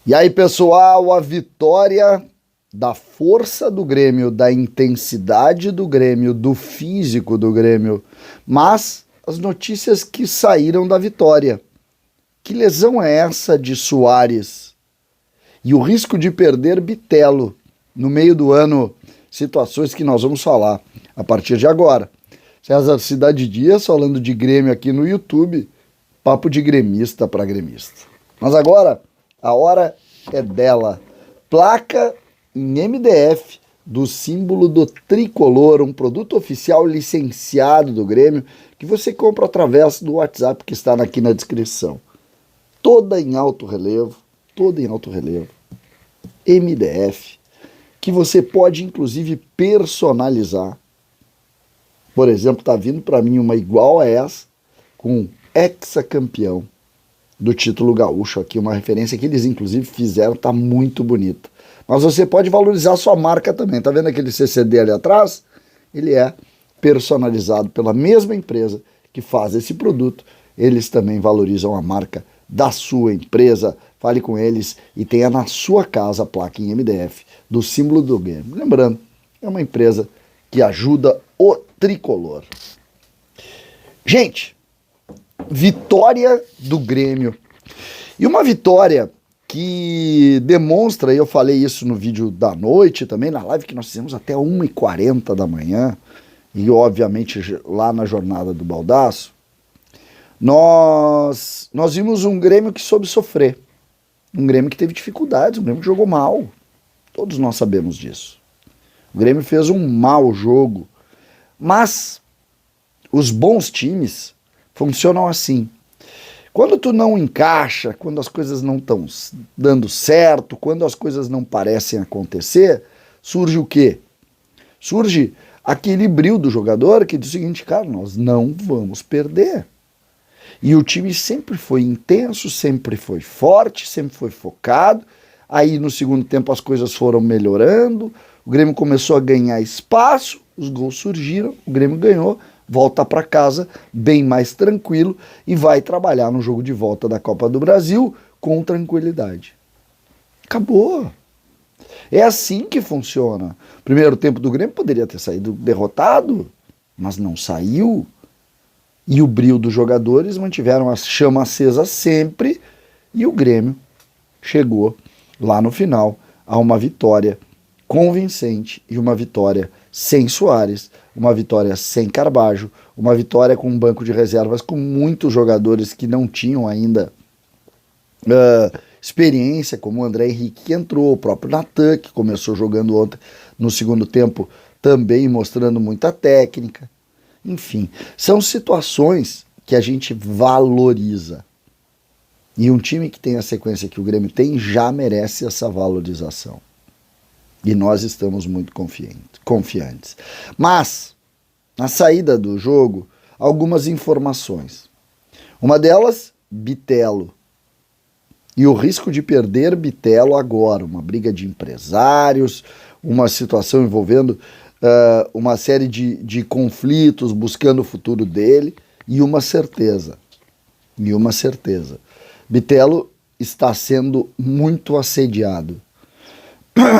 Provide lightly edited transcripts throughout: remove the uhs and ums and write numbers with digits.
E aí, pessoal, a vitória da força do Grêmio, da intensidade do Grêmio, do físico do Grêmio, mas as notícias que saíram da vitória. Que lesão é essa de Soares? E o risco de perder Bitelo no meio do ano, situações que nós vamos falar a partir de agora. César Cidade Dias falando de Grêmio aqui no YouTube, papo de gremista para gremista. Mas agora, a hora é dela. Placa em MDF do símbolo do tricolor, um produto oficial licenciado do Grêmio, que você compra através do WhatsApp que está aqui na descrição. Toda em alto relevo, MDF, que você pode inclusive personalizar. Por exemplo, tá vindo para mim uma igual a essa, com hexacampeão do título gaúcho aqui, uma referência que eles inclusive fizeram, tá muito bonita. Mas você pode valorizar a sua marca também. Tá vendo aquele CCD ali atrás? Ele é personalizado pela mesma empresa que faz esse produto. Eles também valorizam a marca da sua empresa. Fale com eles e tenha na sua casa a placa em MDF do símbolo do Grêmio. Lembrando, é uma empresa que ajuda o tricolor. Gente, vitória do Grêmio. E uma vitória que demonstra, e eu falei isso no vídeo da noite também, na live que nós fizemos até 1h40 da manhã, e obviamente lá na jornada do Baldaço, nós vimos um Grêmio que soube sofrer, um Grêmio que teve dificuldades, um Grêmio que jogou mal, todos nós sabemos disso. O Grêmio fez um mau jogo, mas os bons times funcionam assim. Quando tu não encaixa, quando as coisas não estão dando certo, quando as coisas não parecem acontecer, surge o quê? Surge aquele brio do jogador que diz o seguinte, cara, nós não vamos perder. E o time sempre foi intenso, sempre foi forte, sempre foi focado. Aí no segundo tempo as coisas foram melhorando, o Grêmio começou a ganhar espaço, os gols surgiram, o Grêmio ganhou, volta para casa bem mais tranquilo e vai trabalhar no jogo de volta da Copa do Brasil com tranquilidade. Acabou. É assim que funciona. O primeiro tempo do Grêmio poderia ter saído derrotado, mas não saiu. E o brio dos jogadores mantiveram a chama acesa sempre e o Grêmio chegou lá no final a uma vitória convincente e uma vitória sem Soares, uma vitória sem Carbajo, uma vitória com um banco de reservas com muitos jogadores que não tinham ainda experiência, como o André Henrique que entrou, o próprio Natan que começou jogando ontem no segundo tempo também mostrando muita técnica. Enfim, são situações que a gente valoriza. E um time que tem a sequência que o Grêmio tem já merece essa valorização. E nós estamos muito confiantes. Mas, na saída do jogo, algumas informações. Uma delas, Bitelo. E o risco de perder Bitelo agora. Uma briga de empresários, uma situação envolvendo uma série de conflitos, buscando o futuro dele. E uma certeza. Bitelo está sendo muito assediado.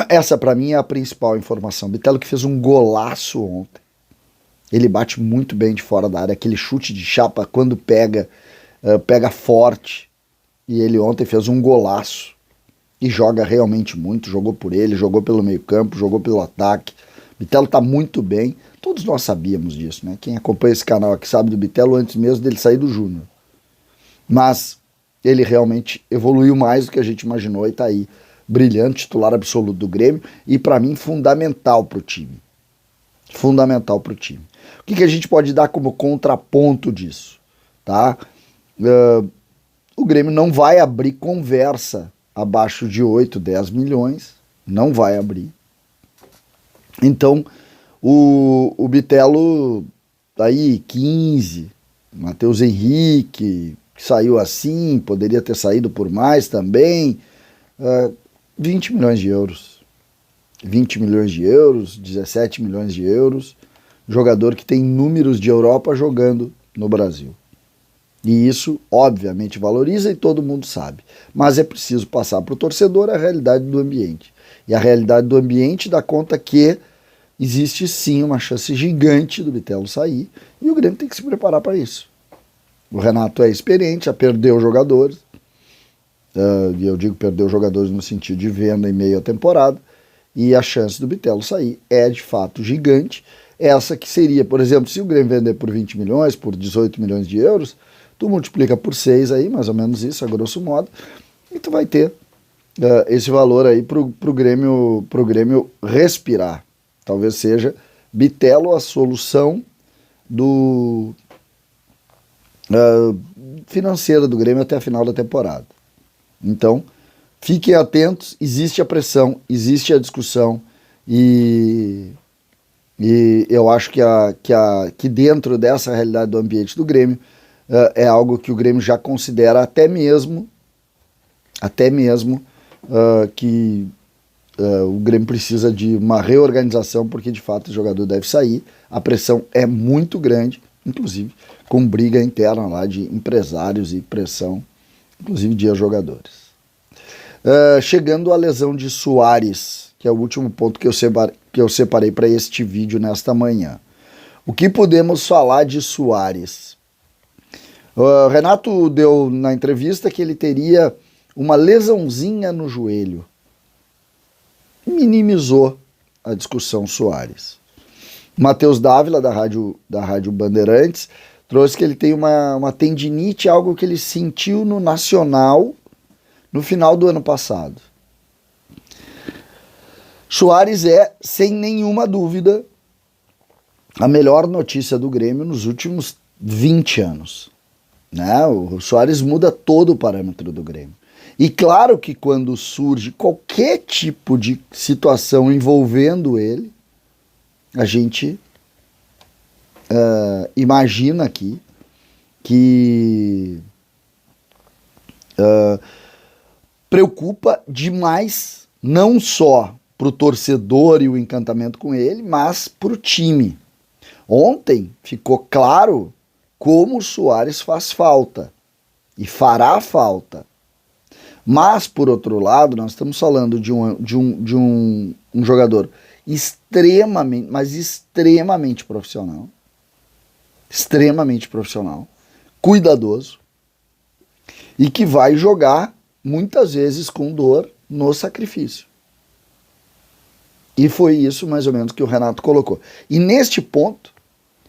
Essa para mim é a principal informação. Bitelo que fez um golaço ontem. Ele bate muito bem de fora da área. Aquele chute de chapa quando pega, pega forte. E ele ontem fez um golaço. E joga realmente muito. Jogou por ele, jogou pelo meio campo, jogou pelo ataque. Bitelo tá muito bem. Todos nós sabíamos disso, né? Quem acompanha esse canal aqui sabe do Bitelo antes mesmo dele sair do Júnior. Mas ele realmente evoluiu mais do que a gente imaginou e tá aí. Brilhante, titular absoluto do Grêmio e para mim fundamental para o time. O que a gente pode dar como contraponto disso? Tá? O Grêmio não vai abrir conversa abaixo de 8, 10 milhões. Não vai abrir. Então, o Bitelo, aí 15, Matheus Henrique, que saiu assim, poderia ter saído por mais também. 20 milhões de euros. 20 milhões de euros, 17 milhões de euros. Jogador que tem números de Europa jogando no Brasil. E isso, obviamente, valoriza e todo mundo sabe. Mas é preciso passar para o torcedor a realidade do ambiente. E a realidade do ambiente dá conta que existe sim uma chance gigante do Bitelo sair e o Grêmio tem que se preparar para isso. O Renato é experiente, já perdeu jogadores, e eu digo perdeu jogadores no sentido de venda em meio à temporada, e a chance do Bitelo sair é de fato gigante. Essa que seria, por exemplo, se o Grêmio vender por 20 milhões, por 18 milhões de euros, tu multiplica por 6 aí, mais ou menos isso, a grosso modo, e tu vai ter esse valor aí pro Grêmio respirar. Talvez seja Bitelo a solução do financeira do Grêmio até a final da temporada. Então, fiquem atentos, existe a pressão, existe a discussão e eu acho que dentro dessa realidade do ambiente do Grêmio é algo que o Grêmio já considera até mesmo que o Grêmio precisa de uma reorganização, porque de fato o jogador deve sair, a pressão é muito grande, inclusive com briga interna lá de empresários e pressão, inclusive de jogadores. Chegando à lesão de Soares, que é o último ponto que eu separei para este vídeo nesta manhã. O que podemos falar de Soares? Renato deu na entrevista que ele teria uma lesãozinha no joelho. Minimizou a discussão Soares. Matheus Dávila, da Rádio Bandeirantes, trouxe que ele tem uma tendinite, algo que ele sentiu no Nacional no final do ano passado. Soares é, sem nenhuma dúvida, a melhor notícia do Grêmio nos últimos 20 anos. Né? O Soares muda todo o parâmetro do Grêmio. E claro que quando surge qualquer tipo de situação envolvendo ele, a gente imagina aqui que preocupa demais, não só para o torcedor e o encantamento com ele, mas para o time. Ontem ficou claro como o Soares faz falta e fará falta. Mas, por outro lado, nós estamos falando de um jogador extremamente profissional, cuidadoso, e que vai jogar muitas vezes com dor no sacrifício. E foi isso mais ou menos que o Renato colocou. E neste ponto,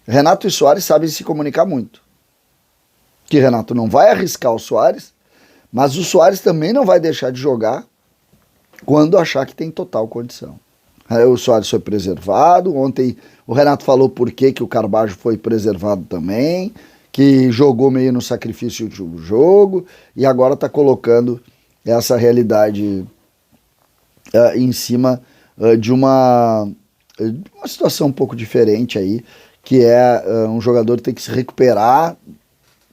Renato e Soares sabem se comunicar muito. Que Renato não vai arriscar o Soares, mas o Soares também não vai deixar de jogar quando achar que tem total condição. O Soares foi preservado, ontem o Renato falou por que o Carbajo foi preservado também, que jogou meio no sacrifício do jogo, e agora está colocando essa realidade em cima de uma situação um pouco diferente aí, que é um jogador que tem que se recuperar,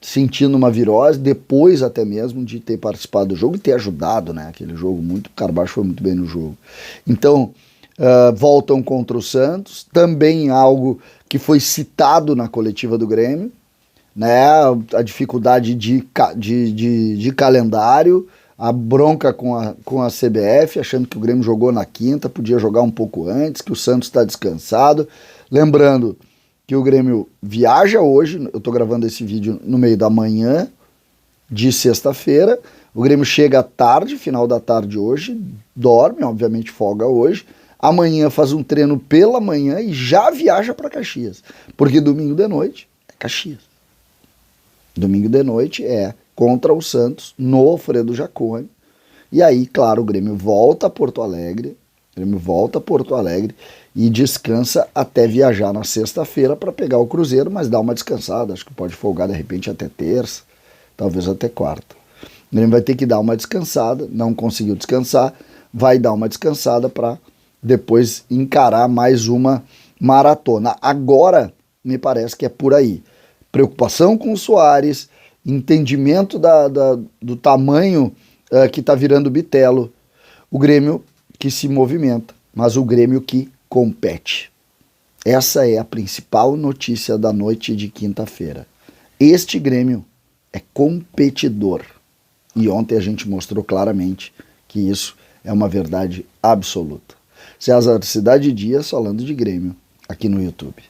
sentindo uma virose, depois até mesmo de ter participado do jogo e ter ajudado, né? Aquele jogo, o Carbajo foi muito bem no jogo. Então, voltam contra o Santos, também algo que foi citado na coletiva do Grêmio, né? A dificuldade de calendário, a bronca com a CBF, achando que o Grêmio jogou na quinta, podia jogar um pouco antes, que o Santos está descansado. Lembrando que o Grêmio viaja hoje, eu estou gravando esse vídeo no meio da manhã de sexta-feira, o Grêmio chega à tarde, final da tarde hoje, dorme, obviamente folga hoje, amanhã faz um treino pela manhã e já viaja para Caxias, porque domingo de noite é Caxias. Domingo de noite é contra o Santos, no Alfredo Jaconi, e aí, claro, o Grêmio volta a Porto Alegre, e descansa até viajar na sexta-feira para pegar o Cruzeiro, mas dá uma descansada, acho que pode folgar de repente até terça, talvez até quarta. O Grêmio vai ter que dar uma descansada, não conseguiu descansar, vai dar uma descansada para depois encarar mais uma maratona. Agora, me parece que é por aí. Preocupação com o Soares, entendimento do tamanho que está virando o Bitelo, o Grêmio que se movimenta, mas o Grêmio que compete. Essa é a principal notícia da noite de quinta-feira. Este Grêmio é competidor. E ontem a gente mostrou claramente que isso é uma verdade absoluta. César Cidade Dias falando de Grêmio aqui no YouTube.